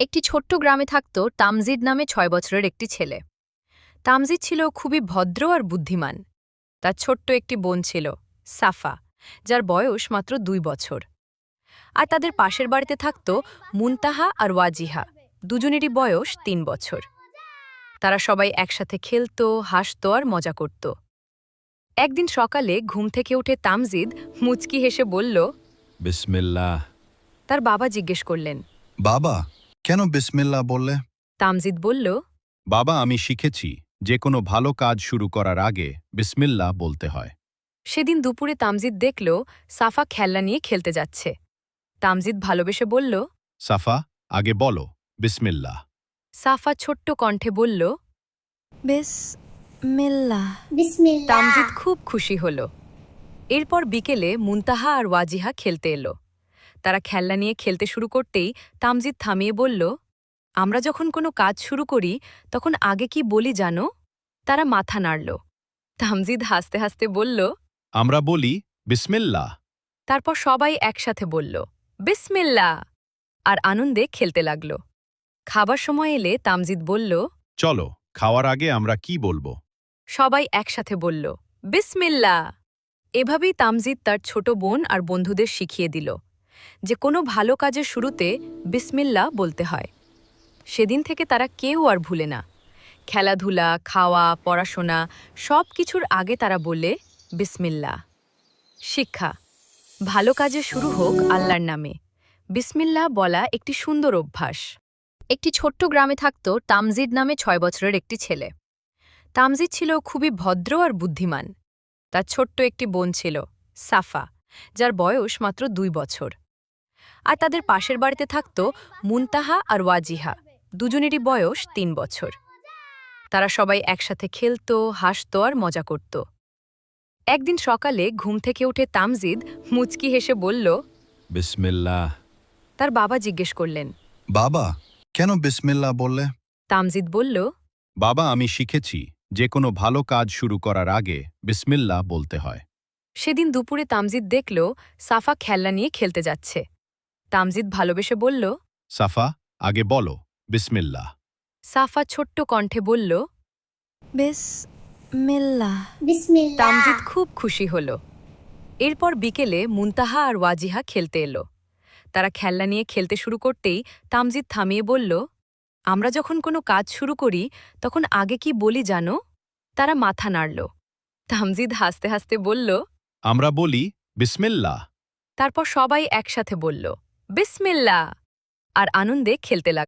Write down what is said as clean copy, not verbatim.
একটি ছোট্ট গ্রামে থাকত তামজিদ নামে ৬ বছরের একটি ছেলে। তামজিদ ছিল খুবই ভদ্র আর বুদ্ধিমান। তার ছোট্ট একটি বোন ছিল, সাফা, যার বয়স মাত্র ২ বছর। আর তাদের পাশের বাড়িতে থাকত মুনতাহা আর ওয়াজিহা, দুজনেরই বয়স ৩ বছর। তারা সবাই একসাথে খেলত, হাসত আর মজা করত। একদিন সকালে ঘুম থেকে উঠে তামজিদ মুচকি হেসে বলল, বিসমিল্লাহ। তার বাবা জিজ্ঞেস করলেন। বাবা, কেন বিসমিল্লাহ বললে? তামজিদ বলল, বাবা, আমি শিখেছি যে কোনো ভালো কাজ শুরু করার আগে বিসমিল্লাহ বলতে হয়। সেদিন দুপুরে তামজিদ দেখল সাফা খেলনা নিয়ে খেলতে যাচ্ছে। তামজিদ ভালোবেসে বলল, সাফা, আগে বলো বিসমিল্লাহ। সাফা ছোট্ট কণ্ঠে বলল, বিসমিল্লাহ। বিসমিল্লাহ। তামজিদ খুব খুশি হল। এরপর বিকেলে মুনতাহা আর ওয়াজিহা খেলতে এলো। তারা খেলনা নিয়ে খেলতে শুরু করতেই তামজিদ থামিয়ে বলল, আমরা যখন কোনো কাজ শুরু করি তখন আগে কি বলি জানো? তারা মাথা নাড়ল। তামজিদ হাসতে হাসতে বলল, আমরা বলি বিসমিল্লাহ। তারপর সবাই একসাথে বলল, বিসমিল্লাহ, আর আনন্দে খেলতে লাগল। খাবার সময় এলে তামজিদ বলল, চলো, খাওয়ার আগে আমরা কি বলবো? সবাই একসাথে বলল, বিসমিল্লাহ। এভাবেই তামজিদ তার ছোট বোন আর বন্ধুদের শিখিয়ে দিল যে কোনো ভালো কাজের শুরুতে বিসমিল্লাহ বলতে হয়। সেদিন থেকে তারা কেউ আর ভুলে না। খেলাধুলা, খাওয়া, পড়াশোনা সব কিছুর আগে তারা বলে বিসমিল্লাহ। শিক্ষা: ভালো কাজে শুরু হোক আল্লাহর নামে। বিসমিল্লাহ বলা একটি সুন্দর অভ্যাস। একটি ছোট্ট গ্রামে থাকত তামজিদ নামে ৬ বছরের একটি ছেলে। তামজিদ ছিল খুবই ভদ্র আর বুদ্ধিমান। তার ছোট্ট একটি বোন ছিল, সাফা, যার বয়স মাত্র ২ বছর। আর তাদের পাশের বাড়িতে থাকত মুনতাহা আর ওয়াজিহা, দুজনেরই বয়স ৩ বছর। তারা সবাই একসাথে খেলত, হাসত আর মজা করত। একদিন সকালে ঘুম থেকে উঠে তামজিদ মুচকি হেসে বলল, বিসমিল্লাহ। তার বাবা জিজ্ঞেস করলেন। বাবা, কেন বিসমিল্লাহ বললে? তামজিদ বলল, বাবা, আমি শিখেছি যে কোনো ভালো কাজ শুরু করার আগে বিসমিল্লাহ বলতে হয়। সেদিন দুপুরে তামজিদ দেখল সাফা খেলনা নিয়ে খেলতে যাচ্ছে। তামজিদ ভালোবেসে বলল, সাফা, আগে বলো বিসমিল্লাহ। সাফা ছোট্ট কণ্ঠে বলল, বিসমিল্লাহ। বিসমিল্লাহ। তামজিদ খুব খুশি হল। এরপর বিকেলে মুনতাহা আর ওয়াজিহা খেলতে এলো। তারা খেলনা নিয়ে খেলতে শুরু করতেই তামজিদ থামিয়ে বলল, আমরা যখন কোনো কাজ শুরু করি তখন আগে কি বলি জানো? তারা মাথা নাড়ল। তামজিদ হাসতে হাসতে বলল, আমরা বলি বিসমিল্লাহ। তারপর সবাই একসাথে বলল, বিসমিল্লাহ, আর আনন্দে খেলতে লাগল।